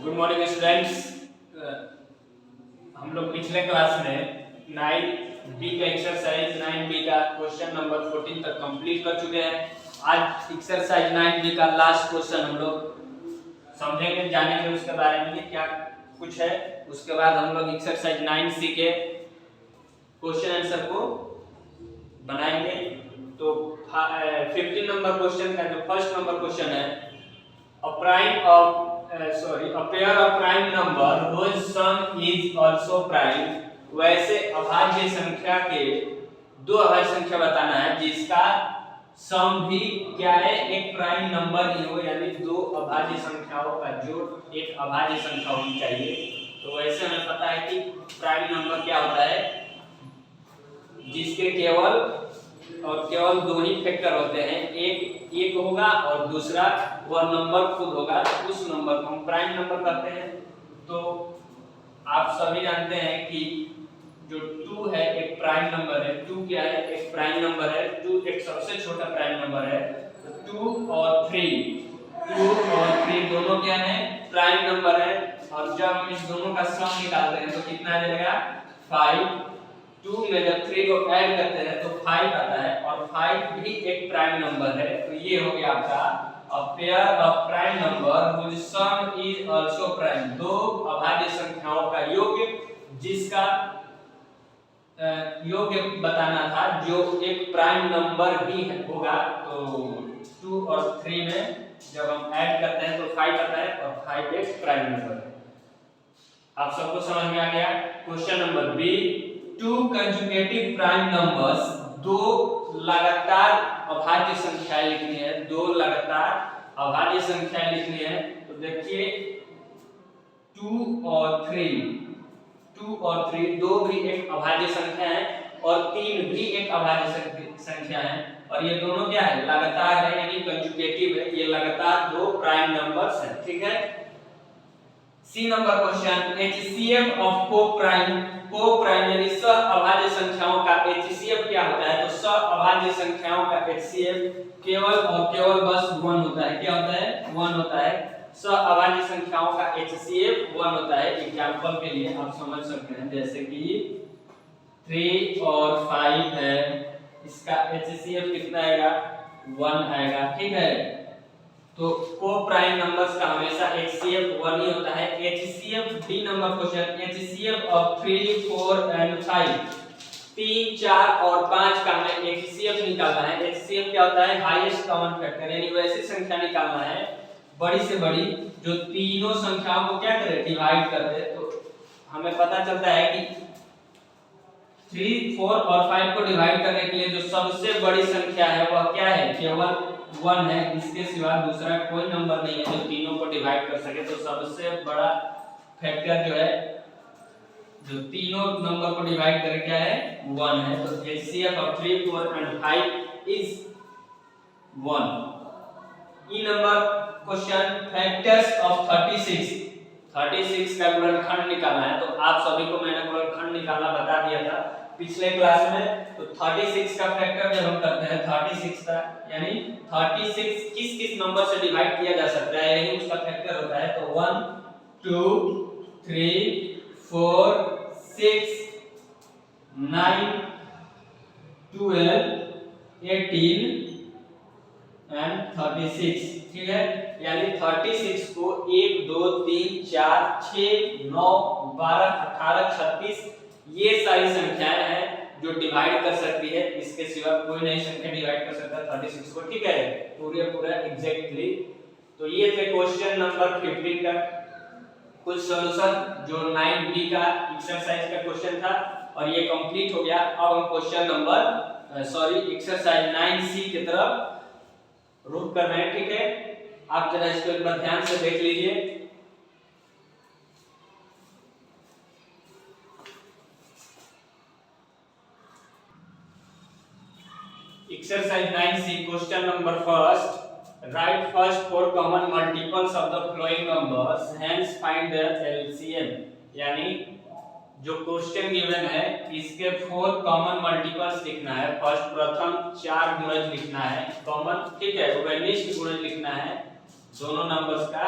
Good morning students. हम लोग पिछले क्लास में 9B का एक्सरसाइज 9B का क्वेश्चन नंबर 14 तक कंप्लीट कर चुके हैं। आज एक्सरसाइज 9B का लास्ट क्वेश्चन हम लोग समझेंगे, जानेंगे उसके बारे में क्या कुछ है। उसके बाद हम लोग एक्सरसाइज 9C के क्वेश्चन आंसर को बनाएंगे। तो 15 नंबर क्वेश्चन का जो फर्स्ट नंबर क्वेश्चन है, a pair of prime number whose sum is also prime। वैसे अभाज्य संख्या के दो अभाज्य संख्या बताना है जिसका सम भी क्या है, एक प्राइम नंबर ही हो, यानी दो अभाज्य संख्याओं का जोड़ एक अभाज्य संख्या होनी चाहिए। तो वैसे हमें पता है कि प्राइम नंबर क्या होता है, जिसके केवल दो ही फैक्टर होते हैं, एक होगा और दूसरा वह नंबर खुद होगा, तो उस नंबर को हम प्राइम नंबर कहते हैं। तो आप सभी जानते हैं कि जो 2 है एक प्राइम नंबर है। 2 क्या है, एक प्राइम नंबर है। 2 एक सबसे छोटा प्राइम नंबर है। तो 2 और 3 दोनों क्या है, प्राइम नंबर है। और जब हम इस दोनों का सम निकालते हैं तो कितना आ जाएगा, 5। 2 में जब 3 को ऐड करते हैं तो 5 आता है, और 5 भी एक प्राइम नंबर है। तो ये हो गया आपका a pair of prime number whose sum is also prime। दो अभाज्य संख्याओं का योग जिसका योग बताना था, जो एक प्राइम नंबर ही होगा। तो 2 और 3 में जब हम ऐड करते हैं तो 5 आता है, और 5 एक प्राइम नंबर है। आप सबको समझ में आ गया। Question number B, 2 conjugative prime numbers, दो लगातार अभाज्य संख्याएं लिखनी है। दो लगातार अभाज्य संख्याएं लिखनी है। तो देखिए 2 और 3 दो भी एक अभाज्य संख्या है, और 3 भी एक अभाज्य संख्या है, और ये दोनों क्या है, लगातार है, यानी कंजुगेटिव है। ये लगातार दो प्राइम नंबर्स हैं, ठीक है। C number question, HCF of coprime यानी सह अभाज्य संख्याओं का HCF क्या होता है। तो सह अभाज्य संख्याओं का HCF केवल और केवल बस 1 होता है। क्या होता है, 1 होता है। सह अभाज्य संख्याओं का HCF 1 होता है। एग्जांपल के लिए आप समझ सकते हैं, जैसे कि 3 और 5 है, इसका HCF कितना आएगा, 1 आएगा, ठीक है। तो को प्राइम नंबर्स का हमेशा HCF 1 ही होता है। HCF D number question, HCF of 3, 4 and 5, 3, 4 और 5 का हमें HCF निकालना है। HCF क्या होता है, हाईएस्ट कॉमन फैक्टर, यानी वैसी संख्या निकालना है बड़ी से बड़ी जो तीनों संख्याओं को क्या करे, डिवाइड कर दे। तो हमें पता चलता है कि 3, 4 और 5 को डिवाइड करने के लिए जो सबसे बड़ी संख्या है वह क्या है, केवल 1 है। इसके सिवा दूसरा कोई नंबर नहीं है जो तीनों को डिवाइड कर सके। तो सबसे बड़ा फैक्टर जो है, जो तीनों नंबर को डिवाइड करे, क्या है, 1 है। तो HCF of 3, 4 and 5 is 1। E number question, factors of 36 का गुणनखंड निकालना है। तो आप सभी को मैंने गुणनखंड निकालना बता दिया था पिछले क्लास में। तो 36 का फैक्टर जब हम करते हैं, 36 का यानी 36 किस किस नंबर से डिवाइड किया जा सकता है, यही उसका फैक्टर होता है। तो 1, 2, 3, 4, 6, 9, 12, 18 एंड 36, ठीक है। यानी 36 को 1, 2, 3, 4, 6, 9, 12, 18, 36 ये सारी संख्याएं हैं जो डिवाइड कर सकती है। इसके सिवा कोई नहीं संख्या डिवाइड कर सकता 36 को, ठीक है, पूरा एग्जैक्टली। तो ये थे क्वेश्चन नंबर 15 का कुछ सॉल्यूशन, जो 9B का एक्सरसाइज का क्वेश्चन था, और ये कंप्लीट हो गया। अब हम क्वेश्चन नंबर एक्सरसाइज 9C की तरफ रुक कर रहे हैं, ठीक है। आप जरा इसको एक बार ध्यान से देख लीजिए। Exercise 9C question number first, write first 4 common multiples of the following numbers, hence find their LCM। यानी जो क्वेश्चन गिवन है इसके 4 कॉमन मल्टीपल्स लिखना है। फर्स्ट प्रथम 4 गुणज लिखना है कॉमन, ठीक है, उभयनिष्ठ गुणज लिखना है दोनों नंबर्स का,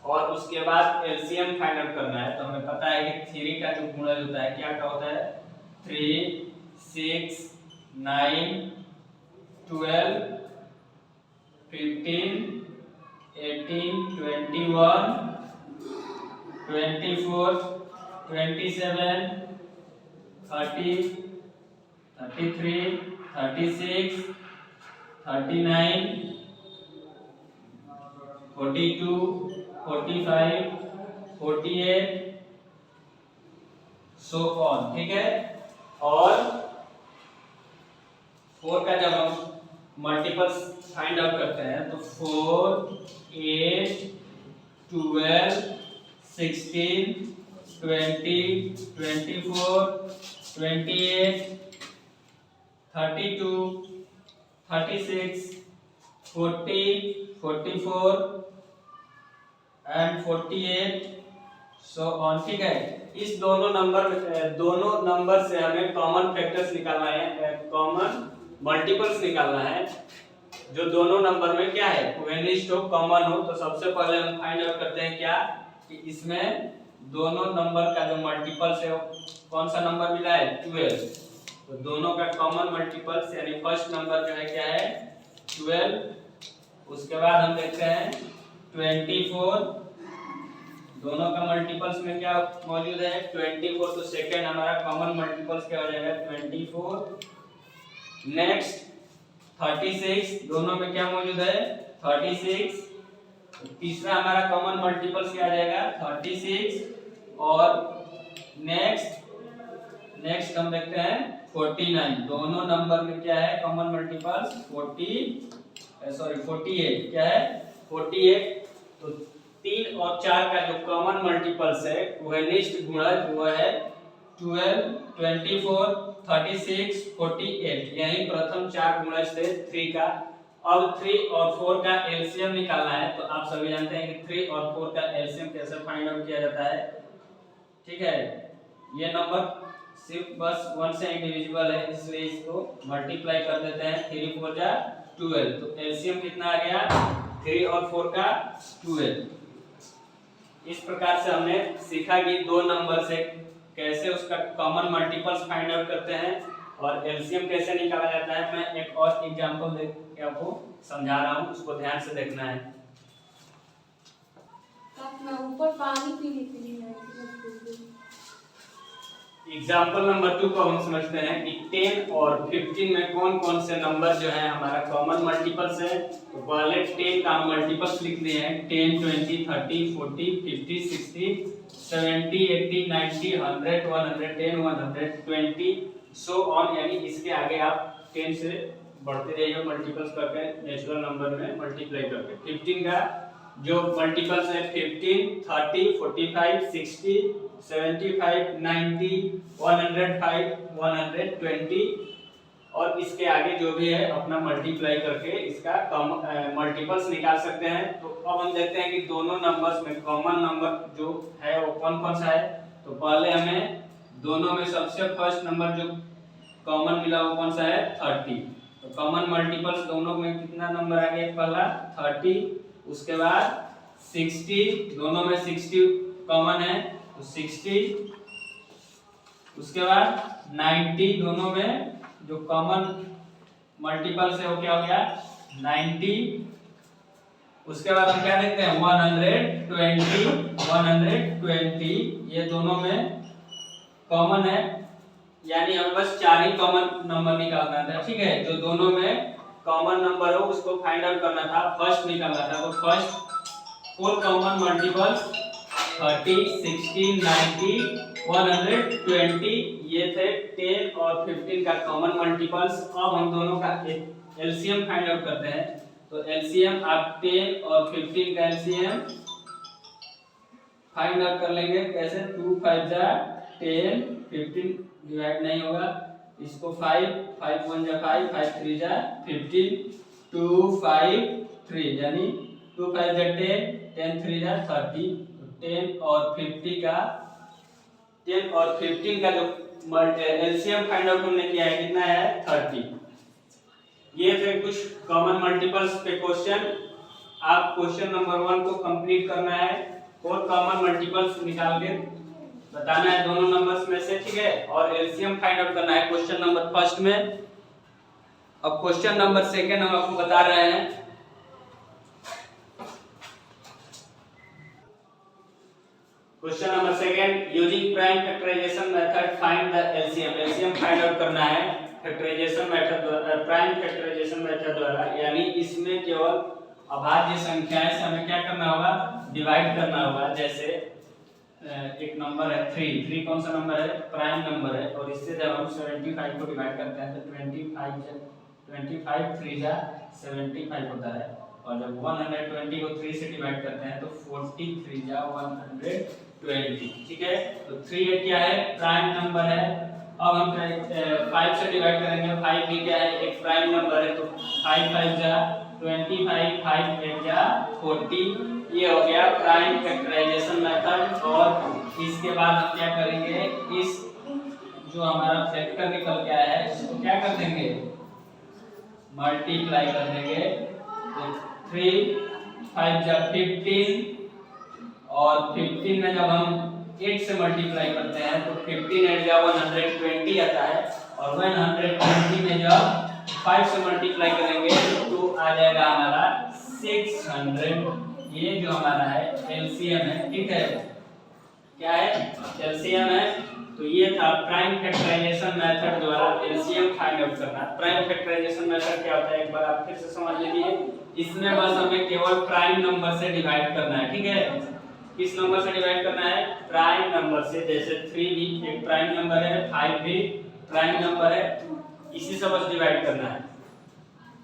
और उसके बाद एलसीएम फाइंड आउट करना है। तो हमें पता है कि 3 का जो गुणज होता है क्या क्या होता है, 3, 6, 9, 12, 15, 18, 21, 24, 27, 30, 33, 36, 39, 42, 45, 48 सो ऑन, ठीक है। और 4 का जब हम मल्टीपल्स फाइंड आउट करते हैं तो 4, 8, 12, 16, 20, 24, 28, 32, 36, 40, 44 एंड 48 सो ऑन, ठीक है। इस दोनों नंबर से हमें कॉमन फैक्टर्स निकालना है, कॉमन मल्टीपल्स निकालना है जो दोनों नंबर में क्या है, कोवेनिस्ट हो, कॉमन हो। तो सबसे पहले हम फाइंड आउट करते हैं क्या कि इसमें दोनों नंबर का जो मल्टीपल्स है कौन सा नंबर मिला है, 12। तो दोनों का कॉमन मल्टीपल्स यानी फर्स्ट नंबर जो है क्या है, 12। उसके बाद हम देखते हैं 24, दोनों का मल्टीपल्स में क्या मौजूद है, 24। तो सेकंड हमारा कॉमन मल्टीपल्स क्या हो जाएगा, 24। नेक्स्ट 36, दोनों में क्या मौजूद है, 36। तीसरा हमारा कॉमन मल्टीपल्स क्या आ जाएगा, 36। और नेक्स्ट हम देखते हैं 49, दोनों नंबर में क्या है कॉमन मल्टीपल्स, 48 क्या है, 48। तो 3 और 4 का जो कॉमन मल्टीपल्स है कोवेनिस्ट गुणज वो है 12, 24, 36, 48। यही प्रथम 4 गुणज थे 3 का। अब 3 और 4 का एलसीएम निकालना है। तो आप सभी जानते हैं कि 3 और 4 का एलसीएम कैसे फाइंड आउट किया जाता है, ठीक है। ये नंबर सिर्फ बस 1 से इंडिविजुअल है, इसलिए इसको मल्टीप्लाई कर देते हैं। 3 4 जा 12, तो एलसीएम कितना आ गया, 3 और 4 का 12। इस प्रकार से हमने सीखा कि दो नंबर से कैसे उसका कॉमन मल्टीपल्स फाइंड आउट करते हैं और एलसीएम कैसे निकाला जाता है। मैं एक और एग्जांपल देख के आपको समझा रहा हूँ, उसको ध्यान से देखना है। ऊपर पानी पीने के लिए एग्जाम्पल नंबर 2 को हम समझते हैं कि 10 और 15 में कौन कौन से नंबर जो है हमारा कॉमन मल्टीपल्स है। तो पहले 10 का मल्टीपल्स लिख दिए हैं, 10, 20, 30, 40, 50, 60, 70, 80, 90, 100, 110, 120 सो ऑन। यानी इसके आगे आप 10 से बढ़ते जाइए मल्टीपल्स करके, नेचुरल नंबर में मल्टीप्लाई करके। 15 का जो मल्टीपल्स है 15, 30, 45, 60, 75, 90, 105, 120 और इसके आगे जो भी है अपना मल्टीप्लाई करके इसका मल्टीपल्स निकाल सकते हैं। तो अब हम देखते हैं कि दोनों नंबर्स में कॉमन नंबर जो है वो कौन कौन सा है। तो पहले हमें दोनों में सबसे फर्स्ट नंबर जो कॉमन मिला वो कौन सा है, 30। तो कॉमन मल्टीपल्स दोनों में कितना नंबर आ गया, पहला 30। उसके बाद 60, दोनों में 60 कॉमन है तो 60। उसके बाद 90, दोनों में जो कॉमन मल्टीपल्स है वो क्या हो गया, 90। उसके बाद हम क्या देखते हैं 120, ये दोनों में कॉमन है, यानी हमें बस 4 ही कॉमन नंबर निकालना था, ठीक है। जो दोनों में कॉमन नंबर हो उसको फाइंड आउट करना था, फर्स्ट निकालना था। तो फर्स्ट 4 कॉमन मल्टीपल्स 30, 60, 90, 120 ये थे 10 और 15 का कॉमन मल्टीपल्स। अब हम दोनों का एलसीएम फाइंड आउट करते हैं। तो एलसीएम आप 10 और 15 का एलसीएम फाइंड आउट कर लेंगे कैसे, 2 5 जा 10, 15 डिवाइड नहीं होगा, इसको 5 5 1 जा 5 5 3 जा 15, 2 5 3 यानी 2 5 जा 10 10 3 जा 30। 10 और 15 का जो एलसीएम फाइंड आउट हमने किया है कितना है, 30। ये थे कुछ कॉमन मल्टीपल्स पे क्वेश्चन। आप क्वेश्चन नंबर 1 को कंप्लीट करना है 4 कॉमन मल्टीपल्स निकाल के बताना है दोनों नंबर्स में से, ठीक है। और एलसीएम फाइंड आउट करना है क्वेश्चन नंबर फर्स्ट में। अब क्वेश्चन नंबर सेकंड हम आपको बता रहे हैं। Question number second, using prime factorisation method find the LCM. LCM find out करना है फैक्टराइजेशन मेथड द्वारा, प्राइम फैक्टराइजेशन मेथड द्वारा, यानी इसमें केवल अभाज्य संख्याएं से हमें क्या करना होगा, डिवाइड करना होगा। जैसे एक नंबर है 3 कौन सा नंबर है, प्राइम नंबर है, और इससे जब हम 75 को डिवाइड करते हैं तो 25 3 जा 75 होता है, और जब 120 को 3 से डिवाइड करते हैं तो 40 3 जा 120, ठीक है। तो 3 क्या है, प्राइम नंबर है। अब हम 5 से डिवाइड करेंगे, 5 भी क्या है, एक प्राइम नंबर है, तो 5 5 जा 25 5 8 जा 40। ये हो गया प्राइम फैक्टराइजेशन मेथड। और इसके बाद हम क्या करेंगे, इस जो हमारा फैक्टर निकल के आया है इसको क्या कर देंगे, मल्टीप्लाई कर देंगे। तो 3 5 जा 15, और 15 में जब हम 8 से मल्टीप्लाई करते हैं तो 15 8 जा 120 आता है, और 120 में जब 5 से मल्टीप्लाई करेंगे तो आ जाएगा हमारा 600। ये जो हमारा है एलसीएम है, ठीक है। क्या है, एलसीएम है। तो ये था प्राइम फैक्टराइजेशन मेथड द्वारा एलसीएम फाइंड आउट करना। प्राइम फैक्टराइजेशन मेथड क्या होता है, एक बार आप फिर से समझ लीजिए। इसमें बस हमें केवल प्राइम नंबर से डिवाइड करना है, ठीक है। किस नंबर से डिवाइड करना है, प्राइम नंबर से। जैसे 3 भी एक प्राइम नंबर है, 5 भी प्राइम नंबर है, इसी से बस डिवाइड करना है।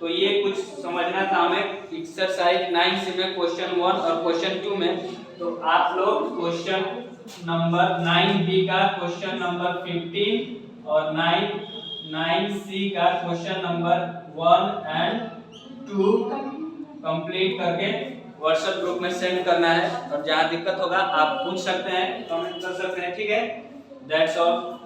तो ये कुछ समझना था हमें एक्सरसाइज 9 में क्वेश्चन 1 और क्वेश्चन 2 में। तो आप लोग क्वेश्चन नंबर 9B का क्वेश्चन नंबर 15 और 9C का क्वेश्चन नंबर 1 एंड 2 कंप्लीट करके व्हाट्सएप ग्रुप में सेंड करना है। और जहां दिक्कत होगा आप पूछ सकते हैं, कमेंट कर सकते हैं, ठीक है। That's all.